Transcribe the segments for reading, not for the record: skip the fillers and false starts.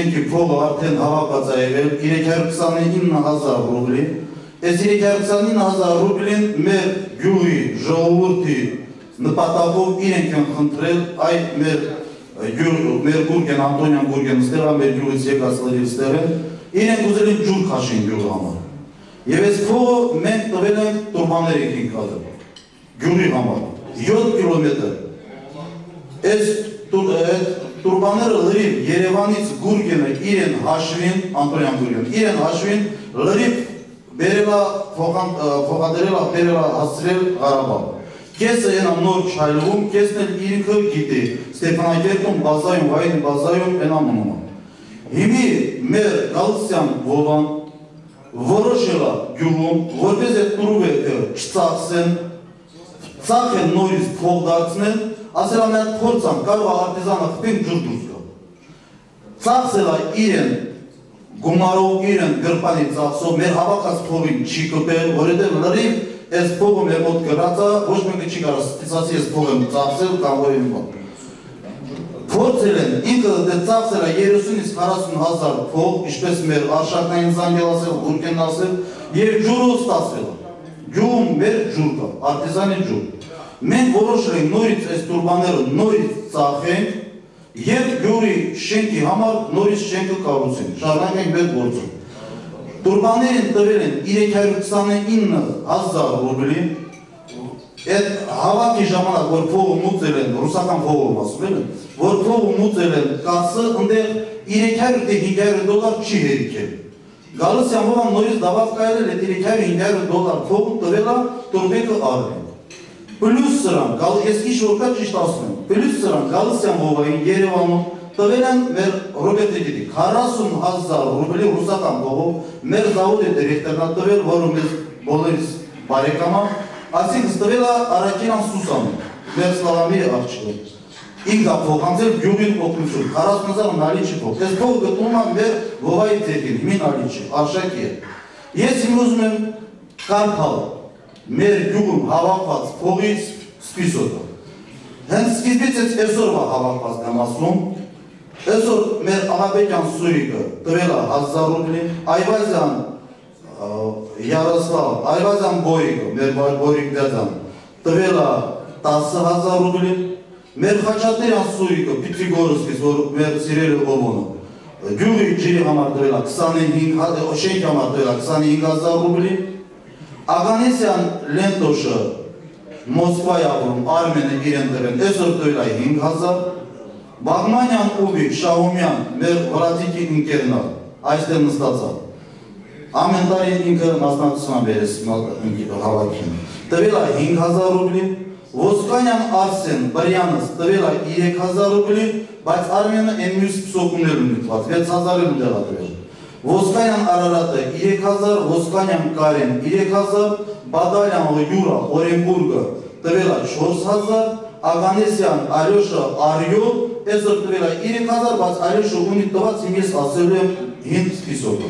շենքի փողը արդեն հավաքված է եղել 329,000 ռուբլի։ Այս 329,000 ռուբլին մեր գյուղի ժողովրդի նպատակով իրենք են խնդրել այդ մեր Գուրգեն, Անտոնյան Գուրգեն ստեղա, մեր գյուղից եկած լրիվ ստեղեն, իրենք ուզել են ջուր քաշեն գյուղի համար։ Եվ այս փողը մենք տվել ենք Տուրբաների քինքալը, գյուղի համար, 7 կիլոմետր։ Այս Տուրբաները լրիվ Երևանից Գուրգենը իրեն հաշվին, Անտոնյան Գուրգեն, իրեն հաշվին լրիվ բերելա, փոխադրելա, բերելա հասցրել Ղարաբաղ։ Կեսը ենամ նոր չայլվում, կեսն էլ իրինքը գիտի, Ստեփանակերտում, բազայում, վայնի բազայում ենամ մնում։ Հիմի մեր Գալստյան Վովան որոշելա գյուղում, որպես այդ տուրուվեկը չծախսեն, ծախեն նորից փող դարձնեն, ասելա մենք փորձան, կարող արտիզանը խպին ջուր դուրս գա։ Ծախսելա իրեն գումարով, իրեն գրպանի ծախսով, մեր հավաքած փողին չի կպել, որովհետև լրիվ այս փողը մեր մոտ գրած է, ոչ մեկը չի կարող ստիծացի այս փողը ծախսել կամ որ իմ մոտ։ Փորձել են, ինքը դե ծախսել է 30-ից 40,000 փող, ինչպես մեր արշակնային զանգել ասել, Գուրգենն ասել, և ջուրը ստացվել է։ Գյուղում մեր ջուր կա, արտիզանի ջուր։ Մենք որոշել ենք նորից այս Տուրբաները նորից ծախենք և գյուղի շենքի համար նորից շենքը կառուցենք, շարունակենք մեր գործը։ Տուրբաներին տվել են 329,000 ռուբլի, այդ հավաքի ժամանակ, որ փողը մուծել են, ռուսական փողով ասում են, որ փողը մուծել են կասը, ընդեղ 300-500 դոլար չի հերիքել։ Գալստյան Վովան նորից դավավ կայել է 300-500 դոլար փողը տվել է Տուրբեկը արվին։ Պլյուս սրան, ես ինչ որ կա ճիշտ ասում եմ, պլյուս սրան Գալստյան Վովային Երևանում տվել են մեր Ռոբերտը գիտի, 40,000 ռուբլի ռուսական փողով մեր զավոդի դիրեկտորն տվել, որը մեզ բոլորիս բարեկամա, այսինքն տվել է Արաքինան Սուսանը, մեր Սլավամիրի աղջիկը։ Ինքն է փոխանցել գյուղին օգնություն, 40,000 նալիչի փող։ Այս փողը գտնում է մեր Վովայի ձեռքին, հիմի նալիչի, արշակի է։ Ես իմ ուզում եմ կարդալ մեր գյուղում հավաքված փողից սպիսոկը։ Հենց սկիզբից այսօրվա հավաքված եմ ասում, այսօր մեր Աղաբեկյան Սուրիկը տվել է 1000 ռուբլի, Այվազյան Յարոսլավ, Այվազյան Բորիկը, մեր Բորիկ դեդան, տվել է 10,000 ռուբլի, մեր Խաչատրյան Սուրիկը, Պիտրիգորսկից, որ մեր սիրելի Օվոնը, գյուղի ջրի համար տվել է 25,000, շենք համար տվել է 25,000 ռուբլի, Ագանեսյան Լենտոշը Մոսկվայի ապրում, Արմենը իրեն տվել, այսօր տվել է 5,000, Բաղմանյան Ուբիկ, Շահումյան, մեր վրացիկի ինքերն է, այստեղ նստացա։ Ամեն տարի ինքը մասնակցում բերես հավաքին։ Տվել է 5,000 ռուբլի, Ոսկանյան Արսեն Բրյանս տվել է 3,000 ռուբլի, բայց Արմենը են մյուս պսոկումներ ունիտված, 6,000 էլ դեղա տվել։ Ոսկանյան Արարատը 3,000, Ոսկանյան Կարեն 3,000, Բադալյան Յուրա Օրենբուրգը տվել է 4,000, Ագանեսյան Ալյոշա Արյո այսօր տվել է 3,000, բայց Ալյոշը ունի տված իմ ես ասելու եմ հին սպիսոկը։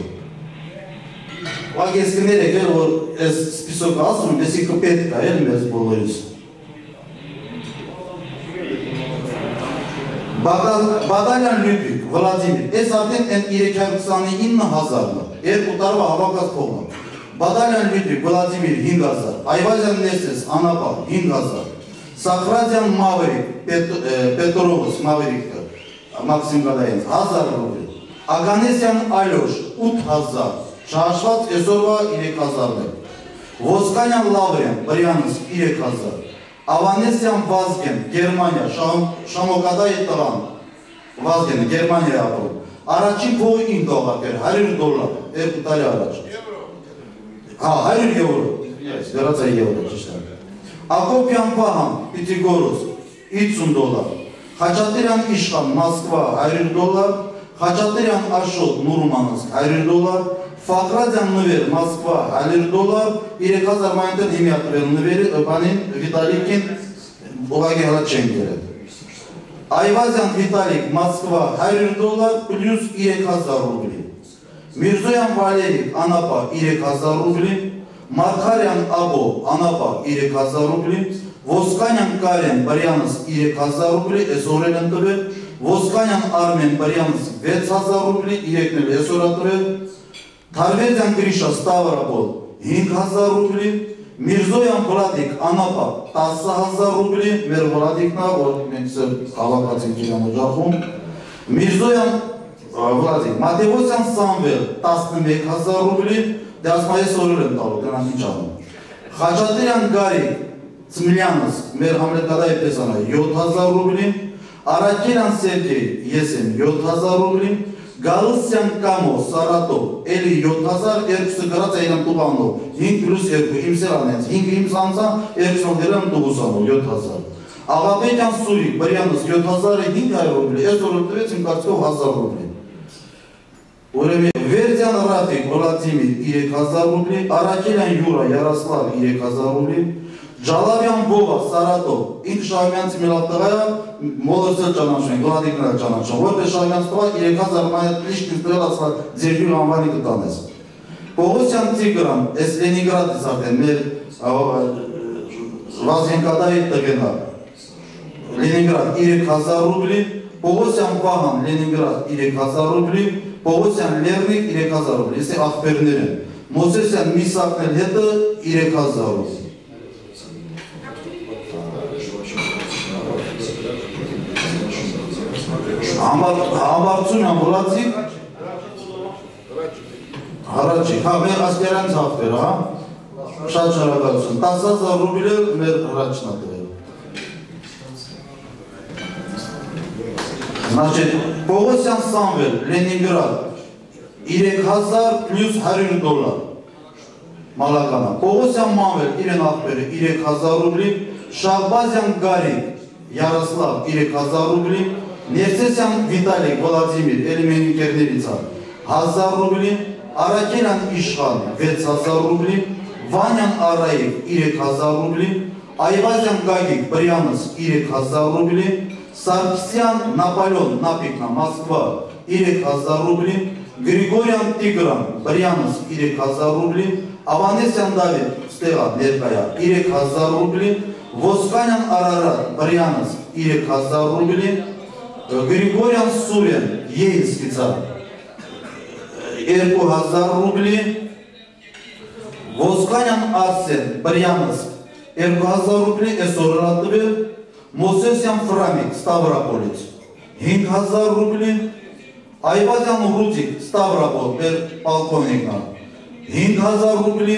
Վակ ես կներ եկել, որ այս սպիսոկը ասում եմ, եսի կպետ կա էլ մեզ բոլորից։ Բադալյան Լյուբիկ, Վլադիմիր, այս արդեն են 329,000-ը, երկու տարվա հավաքած փողն է։ Բադալյան Լյուբիկ, Վլադիմիր 5,000, Այվազյան Նեսես, Անապա 5,000, Սախրադյան Մավերիկ, Պետրովս Մավերիկը, Մաքսիմ Գադայենց, 1000 ռուբլի, Ագանեսյան Ալյոշ, 8,000, շահաշված այսօրվա 3,000 է, Ոսկանյան Լավրյան, Բրյանս 3,000, Ավանեսյան Վազգեն, Գերմանիա, Շամոկադայի տղան, Վազգենը, Գերմանիա ապրում, առաջին փողը ինք դողակեր, $100, երկու տարի առաջ։ Հա, 100 եվրո, վերացայի եվրո, ճիշտ է։ Ակոպյան Պահան, Պիտրիգորոս, $50, Խաչատրյան Իշխան, Մոսկվա, $100, Խաչատրյան Աշոտ, Նուրմանսկ, $100, Ֆախրադյան Նվեր, Մոսկվա, $100, 3,000 մանյատեն հիմյատվել նվերի, բանին Վիտալիկին ուղագի հրատ չեն գերել։ Այվազյան Վիտալիկ, Մոսկվա, $100, պլյուս 3,000 ռուբլի։ Միրզոյան Վալերիկ, Անապա, 3,000 ռուբլի, Մարկարյան Աբո, Անապա, 3,000 ռուբլի, Ոսկանյան Կարեն, Բրյանս, 3,000 ռուբլի, այս օրել են տվել, Ոսկանյան Արմեն Բարյանց 6000 ռուբլի, իրեկնել էսորատվել, Թարվերդյան Գրիշա Ստավրապոլ 5000 ռուբլի, Միրզոյան Վլադիկ Անապա 10000 ռուբլի, մեր Վլադիկնա, որ մենք սեր հավակացին իրան օջախում, Միրզոյան Վլադիկ, Մատևոսյան Սամվել 11000 ռուբլի, դե ասմա ես օրել եմ տալու, դրանք ինչ անում։ Խաչատրյան Գարիկ Ծմլյանս, մեր համլետկադայի պեսանա 7000 ռուբլի, Արաքելյան Սերգեյ, ես եմ 7000 ռուբլի, Գալուսյան Կամո, Սարատով, էլի 7000, երկուսը գրած է իրան տուղանով, 5 պլուս 2, իմ սերանենց, 5 իմ սանցա, երկուսան դերան տուղուսանով, 7000։ Աղաբեկյան Սուրիկ, Բրյանս 7500 ռուբլի, ես օրը տվեց իմ կարծքով 1000 ռուբլի։ Վերդյան Ռաֆիկ, Վլադիմիր 3000 ռուբլի, Արաքելյան Յուրա, Յարասլավ 3000 ռուբլի, Ջալավյան Բովա, Սարատով, ինք Շահումյանցի մի լավ տղայա, մոլորցել ճանաչում են, գլադիկները ճանաչում, որպես Շահումյանց տղա 3000 մանյատ լիշկ ինտրել ասլա ձեր հյուր անվանի կտանես։ Պողոսյան Տիգրան, ես Լենինգրադից արդեն, մեր Վազենկադայի տղենա, Լենինգրադ 3000 ռուբլի, Պողոսյան Վահան, Լենինգրադ 3000 ռուբլի, Պողոսյան Լեռնիկ 3000 ռուբլի, ես է աղբերներ են, Մոսեսյան Միսակնել հետը 3000 ռուբլի։ Համարցում եմ վլացիկ, հարաչիկ, հա, մեր ասկերան ծաղվեր, հա, շատ շարակացություն, 10000 ռուբիլ էր մեր հրաչնա տվել։ Значит, Պողոսյան Սամվել, Լենինգրադ, 3000 պլյուս $100, մալականա, Պողոսյան Մանվել, իրեն աղբերը 3000 ռուբլի, Շահբազյան Գարիկ, Յարասլավ 3000 ռուբլի, Ներսեսյան Վիտալիկ, Վլադիմիր, էլիմենիկերներից 1000 ռուբլի, Արաքելյան Իշխան 6000 ռուբլի, Վանյան Արայիվ 3000 ռուբլի, Այվազյան Գագիկ, Բրյանս 3000 ռուբլի, Սարգսյան Նապոլեոն, Նապիկնա, Մոսկվա 3000 ռուբլի, Գրիգորյան Տիգրան, Բրյանս 3000 ռուբլի, Ավանեսյան Դավիթ, ստեղա ներկայա 3000 ռուբլի, Ոսկանյան Արարատ, Բրյանս 3000 ռուբլի, Գրիգորյան Սուրեն, Єйնսկիցա 2000 ռուբլի, Ոսկանյան Արսեն, Բրյանս 2000 ռուբլի, էսորրատվել, Մոսեսյան Ֆրամիկ, Ստավրապոլից 5000 ռուբլի, Այվազյան Ռուդիկ, Ստավրապոլ, մեր պալկովնիկնա 5000 ռուբլի,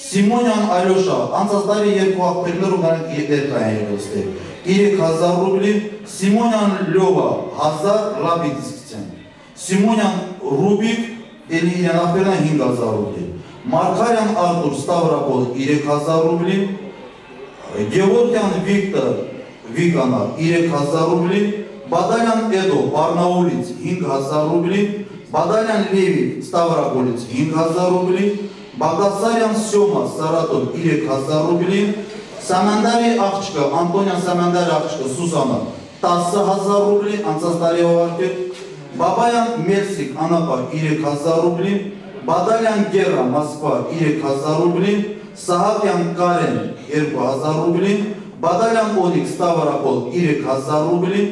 Սիմոնյան Ալյոշա, անցածդարի երկու աղբերներ ու նրանք երկրային եղստեր, 3000 ռուբլի, Սիմոնյան Լյովա, 1000 ռաբիդիսկցեն, Սիմոնյան Ռուբիկ, էլի իրեն աղբերնա 5000 ռուբլի, Մարկարյան Արտուր, Ստավրապոլ, 3000 ռուբլի, Գևորգյան Վիկտոր, Վիկանա, 3000 ռուբլի, Բադալյան Էդո, Բարնաուլից, 5000 ռուբլի, Բադալյան Լևիտ, Ստավրապոլից, 5000 ռուբլի, Բաղդասարյան Սյոմա, Սարատով 3000 ռուբլի, Սամանդարի աղջկը, Անտոնյան Սամանդարի աղջկը, Սուսանա 10000 ռուբլի, անցածդարի հովարկետ, Բաբայան Մելսիկ, Անապա 3000 ռուբլի, Բադալյան Գերա, Մոսկվա 3000 ռուբլի, Սահակյան Կարեն 2000 ռուբլի, Բադալյան Օնիկ, Ստավրապոլ 3000 ռուբլի,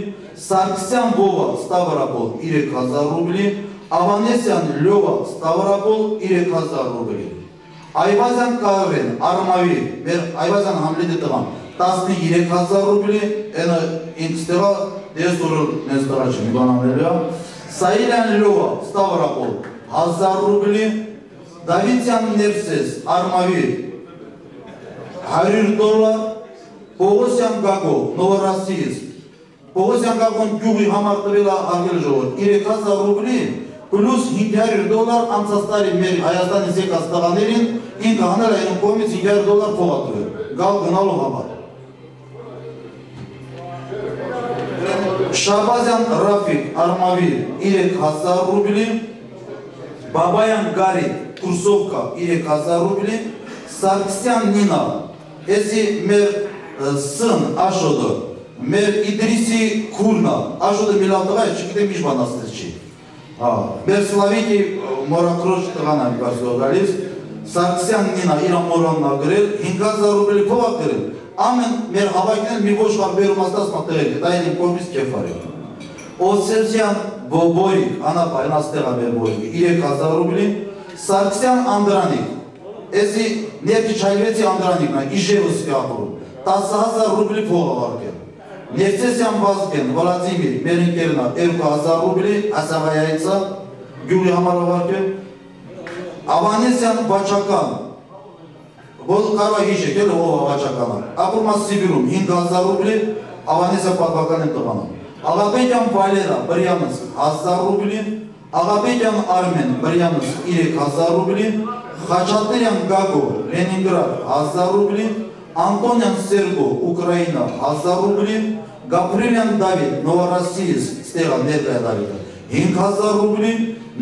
Սարգսյան Վովա, Ստավրապոլ 3000 ռուբլի, Ավանեսյան Լյովա, Ստավրապոլ 3000 ռուբլի, Այվազյան Կավեն, Արմավի, մեր Այվազյան Համլետի տղան 13000 ռուբլի, ենը ինքս տղա դես օրը նես տղա չեմ, իբանանելիա, Սայիլյան Լյովա, Ստավրապոլ 1000 ռուբլի, Դավիթյան Ներսես, Արմավի $100, Պողոսյան Գագո, Նովորասիից, Պողոսյան Գագոն գյուղի համար տվել արգել ժողոր, 3000 ռուբլի, պլուս $500 անցածտարի մեր Հայաստանից եկած տղաներին ինքը հանել այն կողմից $500 փողատվել, գալ գնալու համար։ Շահբազյան Ռաֆիկ, Արմավիր 3000 ռուբլի, Բաբայան Գարի, Կուրսովկա 3000 ռուբլի, Սարգսյան Նինա, եսի մեր սն Աշոդը, մեր Իդրիսի Քուրնա, Աշոդը մի լավ տղա է, չգիտեմ ինչ բան ասես չի։ Մեր Սլավիկի մորակրոջ տղան եմ կարծող գալիս, Սարգսյան Նինա իրան մորանն ա գրել, 5000 ռուբլի փող ա գրել, ամեն մեր հավայքնել մի ոչ խար բերում աստաս մատեղել, դա են իմ կողմից կեֆար է։ Օսելսյան Բոբորիկ, անապայն աստեղ ամեր բորիկը, 3000 ռուբլի, Սարգսյան Անդրանիկ, էզի ներքի չայվեցի Անդրանիկն է, Իժևսկի ապրում, 10,000 ռուբլի փող ավարկել, Նևցեսյան Վազգեն, Վլադիմիր, մեր ընկերնա, 2000 ռուբլի, ասավայայցա, գյուղի համար ավարկել, Ավանեսյան Բաչական, որ կարվա հիշեք էլ ով ավաչականա, ապրում է Սիբիրում, 5000 ռուբլի, Ավանեսյան պատվական եմ տղանում, Աղաբեկյան Վալերա, Բրյանս, 1000 ռուբլի, Աղաբեկյան Արմեն, Բրյանս, 3000 ռուբլի, Խաչատրյան Գագո, Լենինգրադ, 1000 ռուբլի, Անտոնյան Սերգո, Ուկրաինա, 1000 ռուբլի, Գաբրելյան Դավիթ, Նովորոսիիսկ, ստեղա ներկայ Դավիթը, 5000 ռուբլի,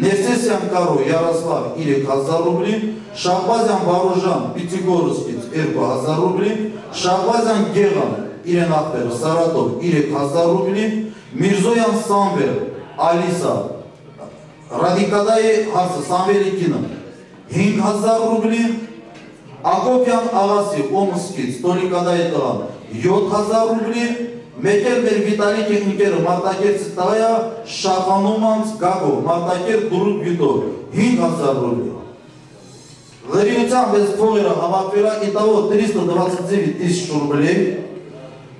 Նևսեսյան Կարո, Յարոսլավ, 3000 ռուբլի, Շահբազյան Բարոժան, Պիտիգորսկից, 2000 ռուբլի, Շահբազյան Գեղան, իրեն աղբերը, Սարատով, 3000 ռուբլի, Միրզոյան Սամվեր, Ալիսա, Ռադիկադայի հարցը, Սամվերի կինը, 5000 ռուբլի, Ակոպյան Աղասի, Օմսկից, Տոլիկադայի տղան, 7000 ռուբլի, Մեկել մեր Վիտալիկի ընկերը Մարտակերտի տղայա Շախանոմանց Գագո, Մարտակերտ Դուրուտ Վիտոր, 5000 ռուբլի։ Լրիության без փողերը հավաքվելա իտավո 329 тысяч рублей,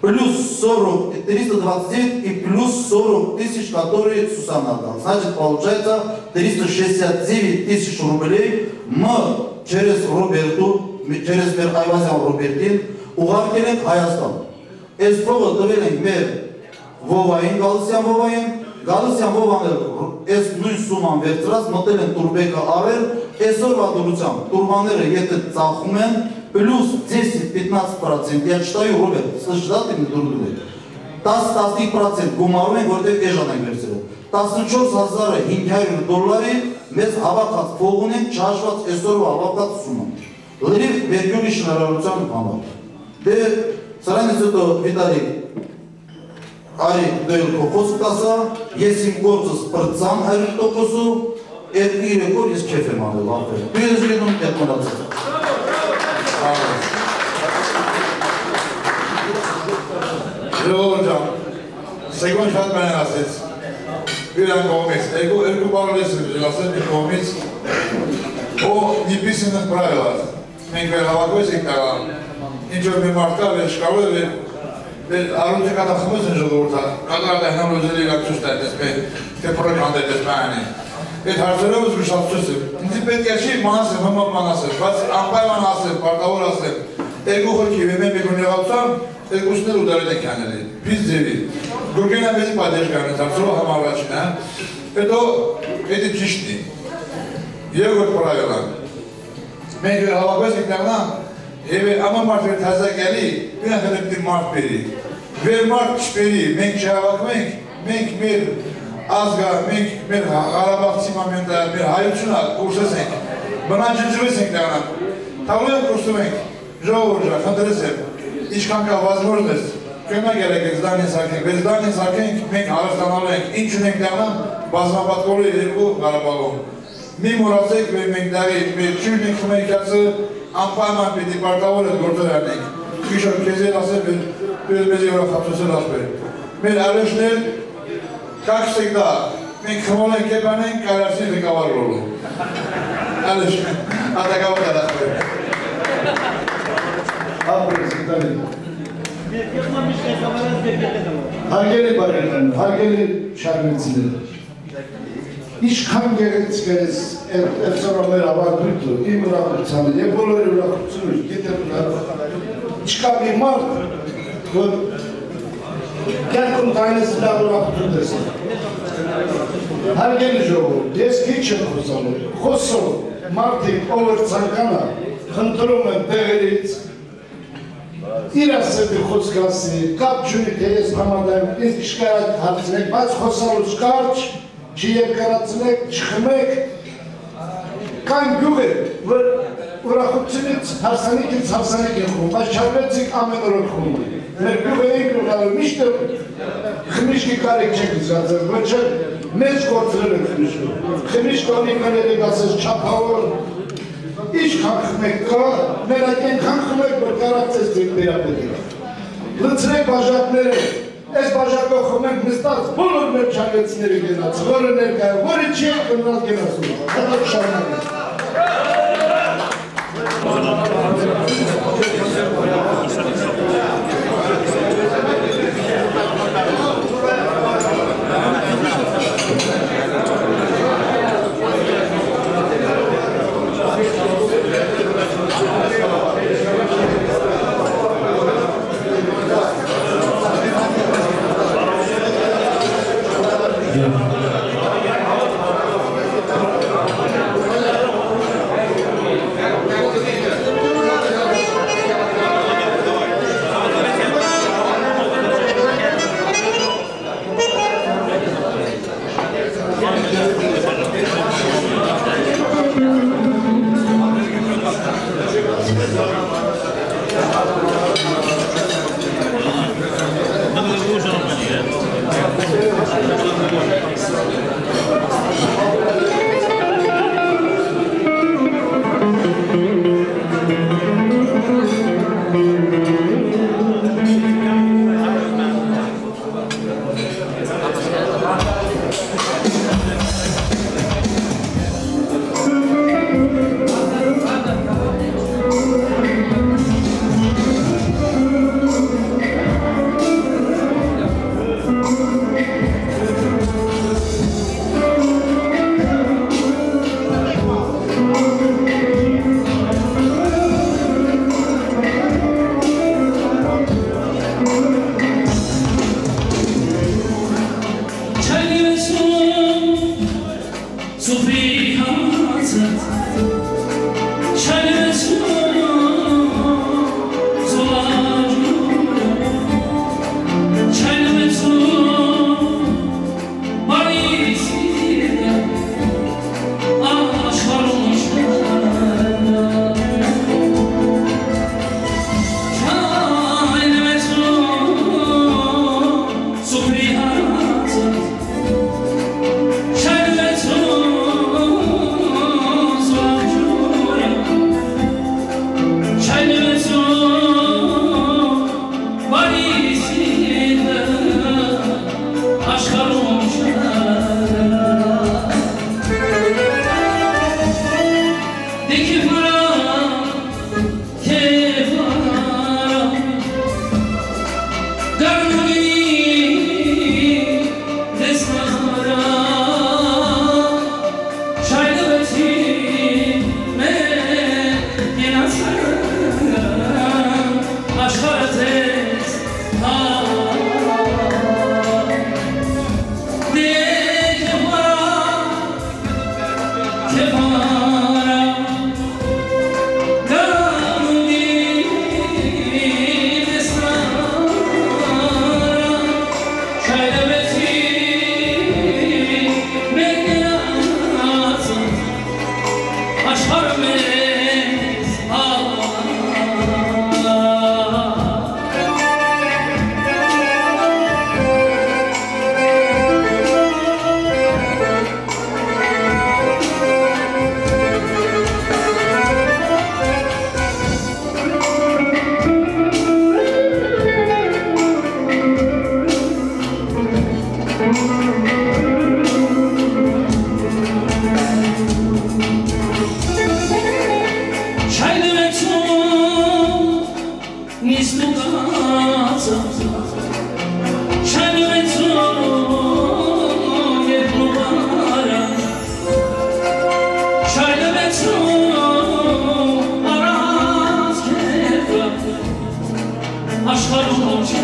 плюс 40, 329 и плюс 40 тысяч, которые Сусанна отдал. Значит, получается 369 тысяч рублей мы через Роберту, через Айвазян Робертин уղարկել ենք Հայաստան։ Այս փողը տվել ենք մեր Վովային, Գալուսյան Վովան այս նույն սուման վերցրած մտել են Տուրբեկը արել, այսօրվա դուրությամբ տուրմաները եթե ծախում են, плюс 10-15%, я читаю, Роберт, слышишь, да, ты мне дурдуй? 10-15% գումարում են, որտեղ էժան են վերցրել։ 14500 դոլարի մեզ հավաքած փող ունենք, չհաշված այսօրվա հավաքած սուման։ Լրիվ մեր գյուղի շինարարության համար։ Դե սրանից հետո Վիտալիկ Արի դերքո խոսք ասա, ես իմ գործս պրծամ 100%-ով, այդ իրեկոր ես քեֆ եմ անել ապել։ Դու ես գնում այդ մնացած։ Ժողովուրդ ջան, Սեգոն շատ բան ասեց, իրան կողմից, երկու բառ ես ասել մի կողմից, неписанных правилах, մենք վերհավաքվեց ենք տաղան, ինչ-որ մի մարդ կա, վեր շկալով է, առունջը կատախմыз են ժողովորդա, կատարատ է հնամոզել իրակցուստ է, թե պրոքանդ է դես բանի։ Այդ հարցերով ես գուշացուս եմ, ինձի պետք է չի մանասեմ, հմապման ասեմ, բայց անպայման ասեմ, պարտավոր ասեմ, երկու խորքի վեմեն բեկոն եղացան, երկուսներ ուդարիտ ենք հանելի, պիս ձևի, գուրգենա մեզի պատեշ կանեց, հարցերով համարվաչին, հետո էդի ճիշտնի, երկրորդ պրավելան, մենք հավաքվեց ենք տաղնան, և ամա մարդ վեր թազակյալի, մենակ հնը պիտի մարդ բերի, վեր մարդ չբերի, մենք չհավաքվենք, մենք մեր ազգա, մենք մեր Ղարաբաղցի մամենտա, մեր հայությունը կուրսես ենք, բնան ջնջվես ենք տաղնան, թավլու ենք կուրսում ենք, ժողովուրդ ժա, խնդրես եմ, իչքան կա վազմորդ ես, կենա գերեք եք զդանին սարքենք, վեր զդանին սարքենք, մենք հարստանալու ենք, ինչ ունենք տաղնան, բազմապատկոլու երկու Ղարաբաղում, մի մորացեք, մենք դարի, մեր չույն ենք խմերիկացը, անպայման պիտի պարտավոր է գործեր անենք, կիշոր կեզել ասել, մեր մեզի վրա խապսոսել ասպեր։ Մեր արեշներ, կակ ստեգդա, մենք խմոլ ենք եպան ենք, կարասի ղեկավար ռոլու։ Արեշ, ատակավոր է ասպեր։ Ապրես, գիտալի։ Հարգելի բարերան, հարգելի շարմեցիներ։ Ինչքան գեղեցիկ ես էրսորոմեր ավագույթը, իմ ուրախությանը, և բոլորի ուրախությունը, գիտեմ չկա մի մարդ, որ կյանքում տայնես լավ ուրախություն տեսնի։ Հարգելի ժողովուրդ, ես քիչ եմ խոսալու, խոսով մարդիկ ով էր ցանկանա, խնդրում եմ տեղերից, իր ասետի խոսք ասի, կապ չունի, թե ես համադայում, ինձ չկարակ հարցնեք, բայց խոսալուց կարճ, չի երկարացնեք, չխմեք, կան գյուղ է, որ ուրախությունից հարսանիքից հարսանիք են խում, բայց չարվեցիք ամեն օրոք խում։ Մեր գյուղ է ենք ուղալու, միշտ խմիշկի կարիք չեք զացել, ոչ է մեծ գործրել են խմիշկը։ Խմիշկ անիկան եք ասես չապավոր, իչքան խմեք կա, մերակ ենքան խմեք, որ կարացես ձեր բերապետեք։ Լծրեք բաժակները, Այս բաժակողում ենք նստած բոլոր մեր չարեցիների գնաց, որը ներկայ, որը չի եք գնալ գնացում, հետո շարունակենք։ Aşklar olmuş